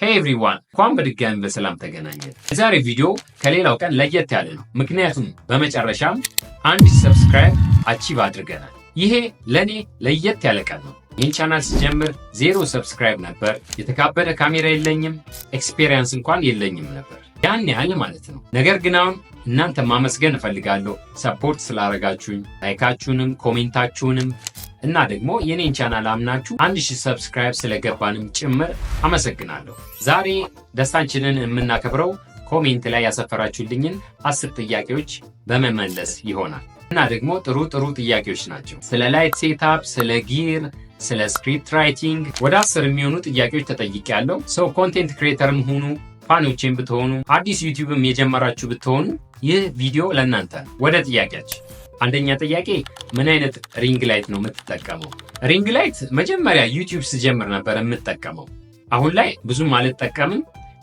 ሄይ ኤቭሪዋን እንኳን በድጋሚ በሰላም ተገናኘን። የዛሬ ቪዲዮ ከሌላው ቀን ለየት ያለ ነው። ምክንያቱም በመጨረሻም 1 ሰብስክራይብ አቺቭ አድርገናል። ይሄ ለኔ ለየት ያለ ቀን ነው። ይህን ቻናል ስጀምር 0 ሰብስክራይብ ነበር። የተካበደ ካሜራ የለኝም፣ ኤክስፔሪየንስ እንኳን የለኝም ነበር ያን ያህል ማለት ነው። ነገር ግን አሁን እናንተ ማመስገን እፈልጋለሁ ሰፖርት ስላረጋችሁኝ፣ ላይካችሁንም ኮሜንታችሁንም እና ደግሞ የኔን ቻናል አምናችሁ 1000 ሰብስክራይብ ስለገባንም ጭምር አመሰግናለሁ። ዛሬ ደስታችንን የምናከብረው ኮሜንት ላይ ያሰፈራችሁልኝን 10 ጥያቄዎች በመመለስ ይሆናል እና ደግሞ ጥሩ ጥያቄዎች ናቸው። ስለ ላይት ሴትአፕ፣ ስለ ጊር፣ ስለ ስክሪፕት ራይቲንግ ወደ 10 የሚሆኑ ጥያቄዎች ተጠይቄያለሁ። ሰው ኮንቴንት ክሬተርም ሁኑ፣ ፋኖቼም ብትሆኑ፣ አዲስ ዩቲዩብም የጀመራችሁ ብትሆኑ ይህ ቪዲዮ ለእናንተ ነው። ወደ ጥያቄያችን አንደኛ ጥያቄ ምን አይነት ሪንግ ላይት ነው የምትጠቀመው? ሪንግ ላይት መጀመሪያ ዩቲዩብ ስጀምር ነበር የምጠቀመው። አሁን ላይ ብዙም አልጠቀምም።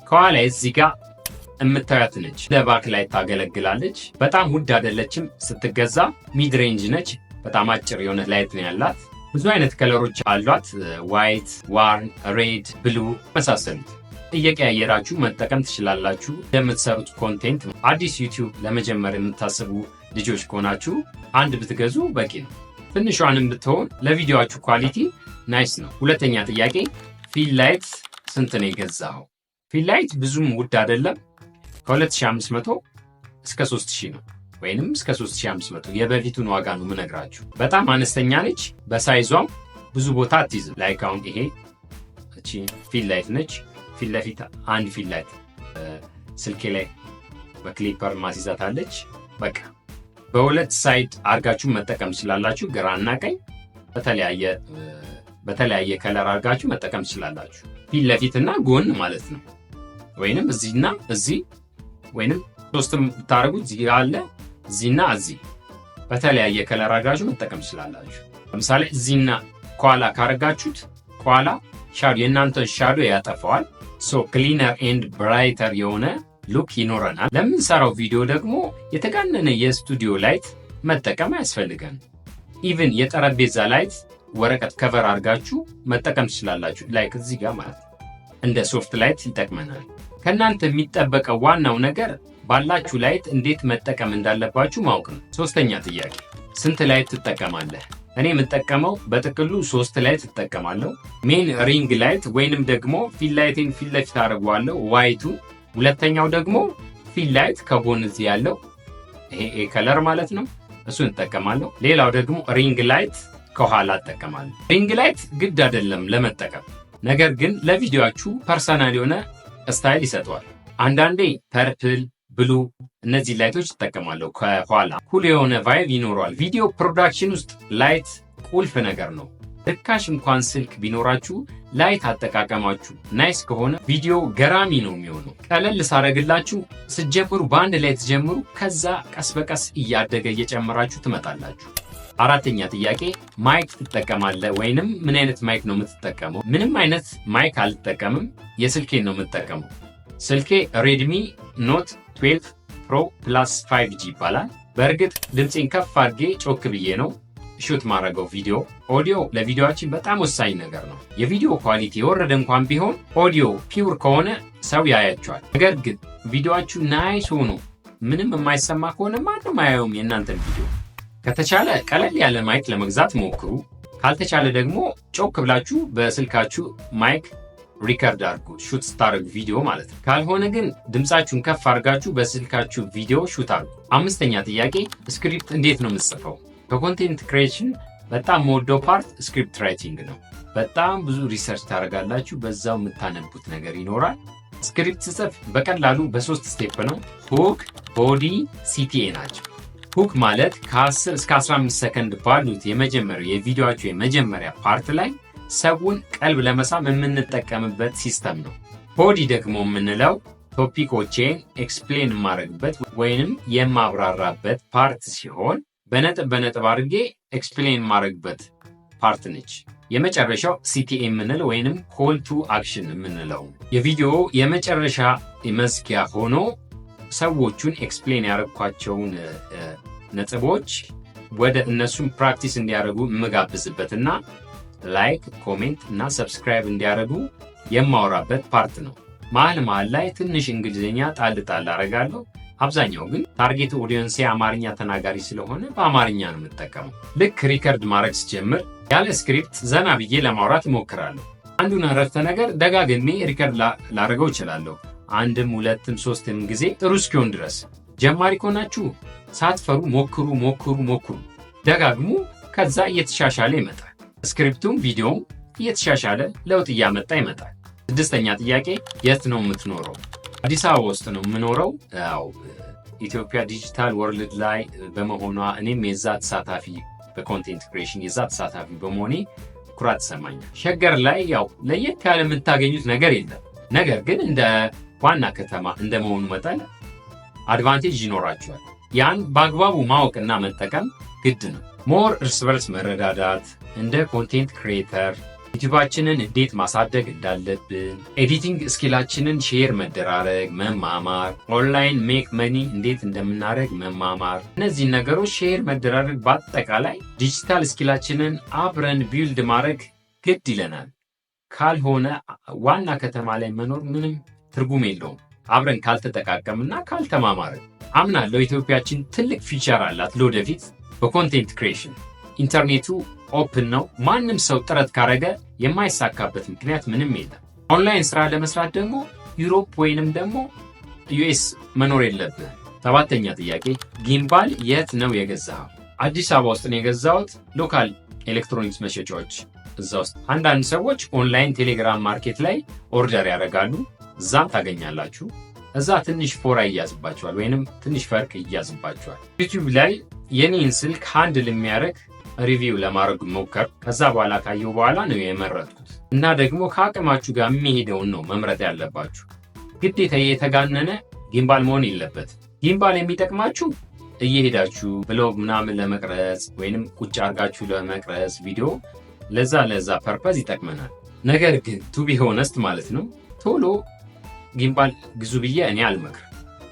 ከኋላ እዚህ ጋር የምታዩት ነች። ለባክ ላይት ታገለግላለች። በጣም ውድ አይደለችም ስትገዛ። ሚድ ሬንጅ ነች። በጣም አጭር የሆነ ላይት ነው ያላት። ብዙ አይነት ከለሮች አሏት። ዋይት፣ ዋርን፣ ሬድ፣ ብሉ መሳሰሉት እየቀያየራችሁ መጠቀም ትችላላችሁ። ለምትሰሩት ኮንቴንት አዲስ ዩቲዩብ ለመጀመር የምታስቡ ልጆች ከሆናችሁ አንድ ብትገዙ በቂ ነው። ትንሿንም ብትሆን ለቪዲዮአችሁ ኳሊቲ ናይስ ነው። ሁለተኛ ጥያቄ ፊል ላይት ስንት ነው የገዛኸው? ፊል ላይት ብዙም ውድ አይደለም። ከ2500 እስከ 3000 ነው ወይንም እስከ 3500። የበፊቱን ዋጋ ነው የምነግራችሁ። በጣም አነስተኛ ነች። በሳይዟም ብዙ ቦታ አትይዝም። ላይክ አሁን ይሄ እቺ ፊል ላይት ነች። ፊት ለፊት አንድ ፊል ላይት ስልኬ ላይ በክሊፐር ማስይዛት አለች። በቃ በሁለት ሳይድ አርጋችሁ መጠቀም ትችላላችሁ። ግራና ቀኝ በተለያየ ከለር አርጋችሁ መጠቀም ትችላላችሁ። ፊት ለፊትና ጎን ማለት ነው። ወይንም እዚህና እዚህ ወይንም ሶስትም ብታረጉት እዚህ አለ እዚህና እዚህ በተለያየ ከለር አርጋችሁ መጠቀም ትችላላችሁ። ለምሳሌ እዚህና ኳላ ካረጋችሁት ኳላ ሻዶ የእናንተን ሻዶ ያጠፋዋል። ሶ ክሊነር ኤንድ ብራይተር የሆነ ሉክ ይኖረናል። ለምንሰራው ቪዲዮ ደግሞ የተጋነነ የስቱዲዮ ላይት መጠቀም አያስፈልገን። ኢቭን የጠረጴዛ ላይት ወረቀት ከቨር አድርጋችሁ መጠቀም ትችላላችሁ። ላይክ እዚህ ጋር ማለት እንደ ሶፍት ላይት ይጠቅመናል። ከእናንተ የሚጠበቀው ዋናው ነገር ባላችሁ ላይት እንዴት መጠቀም እንዳለባችሁ ማወቅ ነው። ሶስተኛ ጥያቄ ስንት ላይት ትጠቀማለህ? እኔ የምጠቀመው በጥቅሉ 3 ላይት እጠቀማለሁ። ሜን ሪንግ ላይት ወይንም ደግሞ ፊል ላይቴን ፊት ለፊት አደርገዋለሁ ዋይቱ። ሁለተኛው ደግሞ ፊል ላይት ከጎን እዚህ ያለው ይሄ ከለር ማለት ነው፣ እሱን እጠቀማለሁ። ሌላው ደግሞ ሪንግ ላይት ከኋላ እጠቀማለሁ። ሪንግ ላይት ግድ አይደለም ለመጠቀም፣ ነገር ግን ለቪዲዮአችሁ ፐርሰናል የሆነ ስታይል ይሰጠዋል። አንዳንዴ ፐርፕል፣ ብሉ እነዚህ ላይቶች እጠቀማለሁ። ከኋላ ኩል የሆነ ቫይብ ይኖረዋል። ቪዲዮ ፕሮዳክሽን ውስጥ ላይት ቁልፍ ነገር ነው። ርካሽ እንኳን ስልክ ቢኖራችሁ ላይት አጠቃቀማችሁ ናይስ ከሆነ ቪዲዮ ገራሚ ነው የሚሆነው። ቀለል ሳረግላችሁ ስትጀምሩ በአንድ ላይ ትጀምሩ፣ ከዛ ቀስ በቀስ እያደገ እየጨመራችሁ ትመጣላችሁ። አራተኛ ጥያቄ ማይክ ትጠቀማለህ ወይንም ምን አይነት ማይክ ነው የምትጠቀመው? ምንም አይነት ማይክ አልጠቀምም። የስልኬን ነው የምትጠቀመው። ስልኬ ሬድሚ ኖት 12 ፕሮ ፕላስ 5G ይባላል። በእርግጥ ድምፄን ከፍ አድርጌ ጮክ ብዬ ነው ሹት ማድረገው ቪዲዮ። ኦዲዮ ለቪዲዮአችን በጣም ወሳኝ ነገር ነው። የቪዲዮ ኳሊቲ የወረደ እንኳን ቢሆን ኦዲዮ ፒውር ከሆነ ሰው ያያቸዋል። ነገር ግን ቪዲዮአችሁ ናይስ ሆኖ ምንም የማይሰማ ከሆነ ማንም አያየውም የእናንተን ቪዲዮ። ከተቻለ ቀለል ያለ ማይክ ለመግዛት ሞክሩ። ካልተቻለ ደግሞ ጮክ ብላችሁ በስልካችሁ ማይክ ሪከርድ አድርጉ፣ ሹት ስታደርጉ ቪዲዮ ማለት ነው። ካልሆነ ግን ድምፃችሁን ከፍ አድርጋችሁ በስልካችሁ ቪዲዮ ሹት አድርጉ። አምስተኛ ጥያቄ ስክሪፕት እንዴት ነው የምትጽፈው? ከኮንቴንት ክሬሽን በጣም የምወደው ፓርት ስክሪፕት ራይቲንግ ነው። በጣም ብዙ ሪሰርች ታደርጋላችሁ፣ በዛው የምታነቡት ነገር ይኖራል። ስክሪፕት ስጽፍ በቀላሉ በ3 ስቴፕ ነው። ሁክ፣ ቦዲ፣ ሲቲኤ ናቸው። ሁክ ማለት ከ10 እስከ 15 ሰከንድ ባሉት የመጀመሪያው የቪዲዮአችሁ የመጀመሪያ ፓርት ላይ ሰውን ቀልብ ለመሳም የምንጠቀምበት ሲስተም ነው። ቦዲ ደግሞ የምንለው ቶፒኮቼን ኤክስፕሌን የማደርግበት ወይንም የማብራራበት ፓርት ሲሆን በነጥብ አድርጌ ኤክስፕሌን የማደርግበት ፓርት ነች። የመጨረሻው ሲቲኤ የምንለው ወይንም ኮል ቱ አክሽን የምንለው የቪዲዮ የመጨረሻ መዝጊያ ሆኖ ሰዎቹን ኤክስፕሌን ያደረግኳቸውን ነጥቦች ወደ እነሱን ፕራክቲስ እንዲያደርጉ የምጋብዝበትና ላይክ፣ ኮሜንት እና ሰብስክራይብ እንዲያደርጉ የማወራበት ፓርት ነው። መሀል ላይ ትንሽ እንግሊዝኛ ጣል አደርጋለሁ። አብዛኛው ግን ታርጌት ኦዲየንስ አማርኛ ተናጋሪ ስለሆነ በአማርኛ ነው የምጠቀመው። ልክ ሪከርድ ማድረግ ስጀምር ያለ ስክሪፕት ዘና ብዬ ለማውራት እሞክራለሁ። አንዱን አረፍተ ነገር ደጋግሜ ሪከርድ ላደርገው እችላለሁ። አንድም ሁለትም ሶስትም ጊዜ ጥሩ እስኪሆን ድረስ። ጀማሪ ከሆናችሁ ሳትፈሩ ሞክሩ፣ ደጋግሙ። ከዛ እየተሻሻለ ይመጣል። ስክሪፕቱም ቪዲዮም እየተሻሻለ ለውጥ እያመጣ ይመጣል። ስድስተኛ ጥያቄ የት ነው የምትኖረው? አዲስ አበባ ውስጥ ነው የምኖረው። ያው ኢትዮጵያ ዲጂታል ወርልድ ላይ በመሆኗ እኔም የዛ ተሳታፊ በኮንቴንት ክሬሽን የዛ ተሳታፊ በመሆኔ ኩራት ይሰማኛል። ሸገር ላይ ያው ለየት ያለ የምታገኙት ነገር የለም። ነገር ግን እንደ ዋና ከተማ እንደመሆኑ መጠን አድቫንቴጅ ይኖራቸዋል። ያን በአግባቡ ማወቅና መጠቀም ግድ ነው። ሞር እርስ በርስ መረዳዳት፣ እንደ ኮንቴንት ክሪኤተር ዩቲዩባችንን እንዴት ማሳደግ እንዳለብን፣ ኤዲቲንግ ስኪላችንን ሼር መደራረግ፣ መማማር፣ ኦንላይን ሜክ መኒ እንዴት እንደምናደርግ መማማር፣ እነዚህን ነገሮች ሼር መደራረግ፣ በአጠቃላይ ዲጂታል ስኪላችንን አብረን ቢልድ ማድረግ ግድ ይለናል። ካልሆነ ዋና ከተማ ላይ መኖር ምንም ትርጉም የለውም፣ አብረን ካልተጠቃቀምና ካልተማማርን። አምናለሁ ኢትዮጵያችን ትልቅ ፊቸር አላት ለወደፊት በኮንቴንት ክሪኤሽን። ኢንተርኔቱ ኦፕን ነው። ማንም ሰው ጥረት ካረገ የማይሳካበት ምክንያት ምንም የለም። ኦንላይን ስራ ለመስራት ደግሞ ዩሮፕ ወይንም ደግሞ ዩኤስ መኖር የለብህ። ሰባተኛ ጥያቄ ጊምባል የት ነው የገዛኸው? አዲስ አበባ ውስጥ ነው የገዛሁት። ሎካል ኤሌክትሮኒክስ መሸጫዎች እዛ ውስጥ። አንዳንድ ሰዎች ኦንላይን ቴሌግራም ማርኬት ላይ ኦርደር ያደርጋሉ። እዛም ታገኛላችሁ። እዛ ትንሽ ፎራ ይያዝባቸዋል ወይንም ትንሽ ፈርቅ ይያዝባቸዋል። ዩቲዩብ ላይ የኔን ስልክ ሃንድል የሚያደርግ ሪቪው ለማድረግ ሞከር። ከዛ በኋላ ካየው በኋላ ነው የመረጥኩት። እና ደግሞ ከአቅማችሁ ጋር የሚሄደውን ነው መምረጥ ያለባችሁ። ግዴታ የተጋነነ ጊምባል መሆን የለበት። ጊምባል የሚጠቅማችሁ እየሄዳችሁ ብሎግ ምናምን ለመቅረጽ ወይንም ቁጭ አርጋችሁ ለመቅረጽ ቪዲዮ፣ ለዛ ፐርፐዝ ይጠቅመናል። ነገር ግን ቱ ቢ ሆነስት ማለት ነው ቶሎ ጊምባል ግዙ ብዬ እኔ አልመክር፣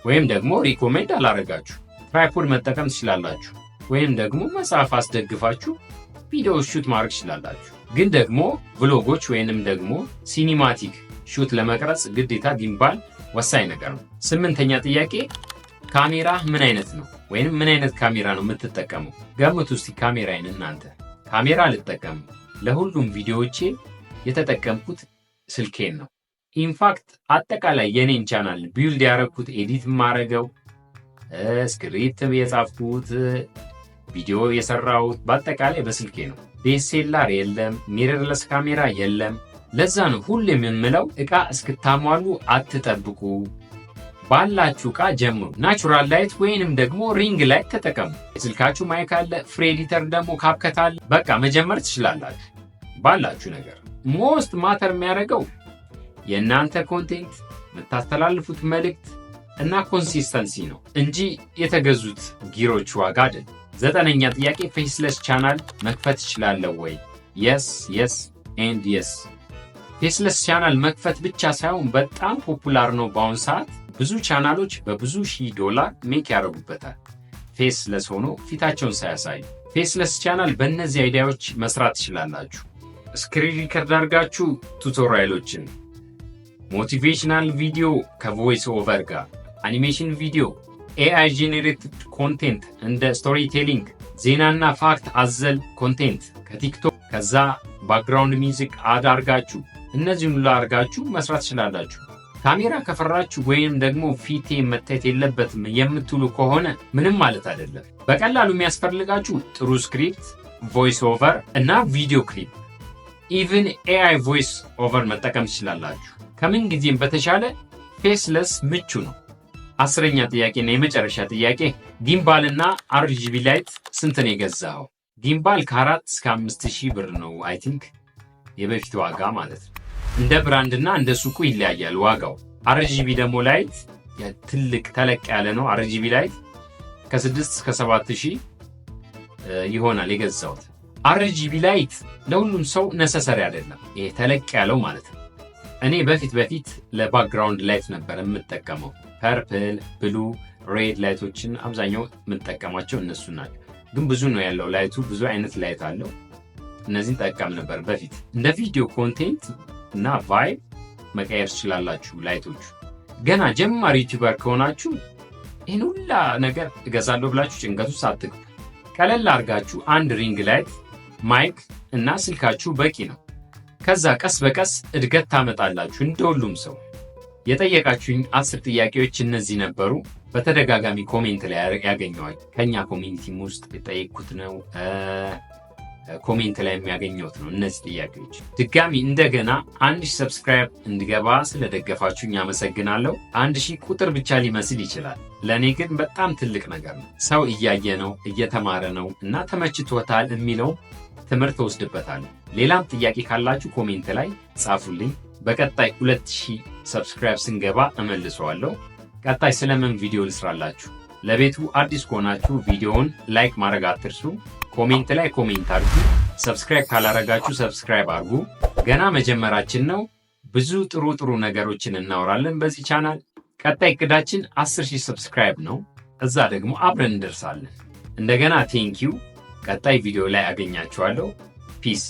ወይም ደግሞ ሪኮሜንድ አላረጋችሁ። ትራይፖድ መጠቀም ትችላላችሁ፣ ወይም ደግሞ መጽሐፍ አስደግፋችሁ ቪዲዮ ሹት ማድረግ ትችላላችሁ። ግን ደግሞ ብሎጎች ወይንም ደግሞ ሲኒማቲክ ሹት ለመቅረጽ ግዴታ ጊምባል ወሳኝ ነገር ነው። ስምንተኛ ጥያቄ ካሜራ ምን አይነት ነው? ወይም ምን አይነት ካሜራ ነው የምትጠቀመው? ገምቱ እስቲ ካሜራዬን እናንተ። ካሜራ አልጠቀምም። ለሁሉም ቪዲዮዎቼ የተጠቀምኩት ስልኬን ነው። ኢንፋክት አጠቃላይ የኔን ቻናል ቢልድ ያደረኩት ኤዲት ማረገው ስክሪፕት የጻፍኩት ቪዲዮ የሰራሁት በአጠቃላይ በስልኬ ነው። ዲኤስኤልአር የለም፣ ሚረርለስ ካሜራ የለም። ለዛ ነው ሁሌም የምለው ዕቃ እስክታሟሉ አትጠብቁ። ባላችሁ ዕቃ ጀምሩ። ናቹራል ላይት ወይንም ደግሞ ሪንግ ላይት ተጠቀሙ። የስልካችሁ ማይክ አለ፣ ፍሪ ኤዲተር ደግሞ ካፕከት አለ። በቃ መጀመር ትችላላችሁ ባላችሁ ነገር። ሞስት ማተር የሚያደርገው የእናንተ ኮንቴንት የምታስተላልፉት መልእክት እና ኮንሲስተንሲ ነው እንጂ የተገዙት ጊሮች ዋጋ አይደል። ዘጠነኛ ጥያቄ ፌስለስ ቻናል መክፈት እችላለሁ ወይ? የስ ኤንድ የስ። ፌስለስ ቻናል መክፈት ብቻ ሳይሆን በጣም ፖፑላር ነው በአሁን ሰዓት። ብዙ ቻናሎች በብዙ $1000 ሜክ ያደርጉበታል ፌስለስ ሆኖ ፊታቸውን ሳያሳዩ። ፌስለስ ቻናል በእነዚህ አይዲያዎች መስራት ትችላላችሁ። ስክሪን ሪከርድ አድርጋችሁ ቱቶሪያሎችን፣ ሞቲቬሽናል ቪዲዮ ከቮይስ ኦቨር ጋር፣ አኒሜሽን ቪዲዮ፣ ኤአይ ጄኔሬትድ ኮንቴንት እንደ ስቶሪ ቴሊንግ፣ ዜናና ፋክት አዘል ኮንቴንት ከቲክቶክ፣ ከዛ ባክግራውንድ ሚውዚክ አድ አርጋችሁ እነዚህን ሁሉ አርጋችሁ መስራት ትችላላችሁ። ካሜራ ከፈራችሁ ወይም ደግሞ ፊቴ መታየት የለበትም የምትሉ ከሆነ ምንም ማለት አይደለም። በቀላሉ የሚያስፈልጋችሁ ጥሩ ስክሪፕት፣ ቮይስ ኦቨር እና ቪዲዮ ክሊፕ። ኢቭን ኤአይ ቮይስ ኦቨር መጠቀም ትችላላችሁ። ከምን ጊዜም በተሻለ ፌስለስ ምቹ ነው። 10ኛ ጥያቄና የመጨረሻ ጥያቄ ጊምባል እና አርጂቢ ላይት ስንት ነው የገዛኸው? ጊምባል ከ4 እስከ 5000 ብር ነው አይ ቲንክ የበፊት ዋጋ ማለት ነው። እንደ ብራንድ እና እንደ ሱቁ ይለያያል ዋጋው። አርጂቢ ደግሞ ላይት ትልቅ ተለቅ ያለ ነው። አርጂቢ ላይት ከ6 እስከ 7000 ይሆናል የገዛሁት። አርጂቢ ላይት ለሁሉም ሰው ነሰሰሪ አይደለም፣ ይሄ ተለቅ ያለው ማለት ነው። እኔ በፊት ለባክግራውንድ ላይት ነበር የምጠቀመው። ፐርፕል፣ ብሉ፣ ሬድ ላይቶችን አብዛኛው የምጠቀማቸው እነሱ ናቸው። ግን ብዙ ነው ያለው ላይቱ፣ ብዙ አይነት ላይት አለው። እነዚህን ጠቀም ነበር በፊት። እንደ ቪዲዮ ኮንቴንት እና ቫይብ መቀየር ትችላላችሁ። ላይቶቹ ገና ጀማሪ ዩቲዩበር ከሆናችሁ ይህን ሁላ ነገር እገዛለሁ ብላችሁ ጭንቀት ውስጥ አትግቡ። ቀለል አድርጋችሁ አንድ ሪንግ ላይት፣ ማይክ እና ስልካችሁ በቂ ነው። ከዛ ቀስ በቀስ እድገት ታመጣላችሁ። እንደ ሁሉም ሰው የጠየቃችሁኝ 10 ጥያቄዎች እነዚህ ነበሩ። በተደጋጋሚ ኮሜንት ላይ ያገኘዋል። ከኛ ኮሚኒቲም ውስጥ የጠየቅኩት ነው፣ ኮሜንት ላይ የሚያገኘውት ነው። እነዚህ ጥያቄዎች ድጋሚ እንደገና 1000 ሰብስክራይብ እንድገባ ስለደገፋችሁኝ አመሰግናለሁ። 1000 ቁጥር ብቻ ሊመስል ይችላል፣ ለእኔ ግን በጣም ትልቅ ነገር ነው። ሰው እያየ ነው፣ እየተማረ ነው እና ተመችቶታል የሚለው ትምህርት ወስድበታለሁ። ሌላም ጥያቄ ካላችሁ ኮሜንት ላይ ጻፉልኝ። በቀጣይ 2000 ሰብስክራይብ ስንገባ እመልሰዋለሁ። ቀጣይ ስለምን ቪዲዮ ልስራላችሁ? ለቤቱ አዲስ ከሆናችሁ ቪዲዮውን ላይክ ማድረግ አትርሱ። ኮሜንት ላይ ኮሜንት አድርጉ። ሰብስክራይብ ካላረጋችሁ ሰብስክራይብ አድርጉ። ገና መጀመራችን ነው። ብዙ ጥሩ ነገሮችን እናወራለን በዚህ ቻናል። ቀጣይ እቅዳችን 10000 ሰብስክራይብ ነው። እዛ ደግሞ አብረን እንደርሳለን። እንደገና ቴንኪው። ቀጣይ ቪዲዮ ላይ አገኛችኋለሁ። ፒስ